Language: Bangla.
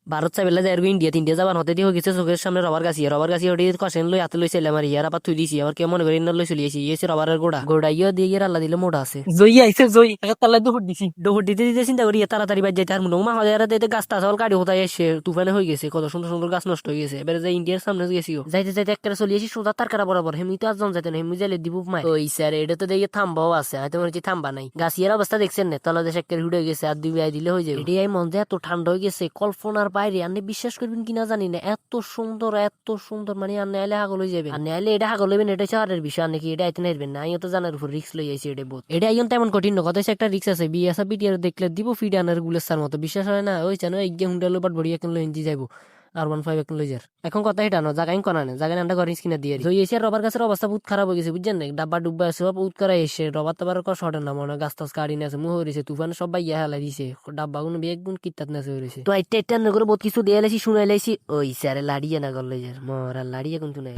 ভারত চাইবেলা যাই ইন্ডিয়াতে ইন্ডিয়া যাবার হতে দিয়ে গেছে চোখের সামনে রবার গাছি ওটি কষেন লই হাতে লইছিল আমার ইয়ার আবার থুই দিছি আবার কে মনে করি লই চলে আসি ইয়েছে রবারের গোড়া ইয়ে দিয়ে গিয়ে আল্লাহ দিলে মোটা আছে জয়ী আইসে জয়ী তাল্লা দুপুর দিছি দুপুর দিতে দিতে চিন্তা করি তাড়াতাড়ি বাজ যাইতে আর মনে মা হাজার দিতে গাছ টাছাল কাটি কোথায় এসে তুফানে হয়ে গেছে কত সুন্দর সুন্দর গাছ নষ্ট হয়ে গেছে এবারে যে ইন্ডিয়ার সামনে গেছিও যাইতে যাইতে একটা চলে আসি সোজা তার কাটা বরাবর হেমি তো আর জন যাইতে না হেমি যাইলে দিব মাই ওই স্যার এটা তো দেখে থামবাও আছে আমি তো মনে হচ্ছে থামবা নাই গাছিয়ার অবস্থা দেখছেন না তলা দেশ একটা হুড়ে গেছে আর দুই আই দিলে হয়ে যাবে এটাই মন যে এত ঠান্ডা হয়ে গেছে কল্পনার বাইরে আপনি বিশ্বাস করবেন কিনা জানি না এত সুন্দর মানে আপনি আইলে হাগল হয়ে যাবেন আপনি আইলে এটা হাগল হইবেন এটা চারের বিষয় নাকি এটা আইতে নাইবেন না আমিও তো জানার উপর রিক্স লই আইছি এটা বহুত এটা আইন তেমন কঠিন না কথা একটা রিক্স আছে বিএসা বিটিআর দেখলে দিব ফিড আনার গুলেসার মতো বিশ্বাস হয় না ওই জানো এই যে হুন্ডা লোবার বড়ি এখন লইন যাইবো R15 এখন লই যার এখন কথা এটা না জায়গায় কোনা না জায়গায় আমরা ঘরে কিনা দিয়ে জই এসে রবার গাছের অবস্থা বহুত খারাপ হয়ে গেছে বুঝছেন না ডাব্বা ডুব্বা সব বহুত করা এসে রবার তাবার কষ্ট হটে না মনে গাছ টাছ কাটি না মুহ হয়েছে তুফান সবাই ইয়া হেলাই দিছে ডাব্বা গুলো বেগুন কিতাত না হয়েছে তো এটা এটা না করে বহুত কিছু দিয়ে লাইছি শুনাই লাইছি ওই স্যারে লাড়িয়ে না গল লই যার মরা লাড়িয়ে কিন্তু নাই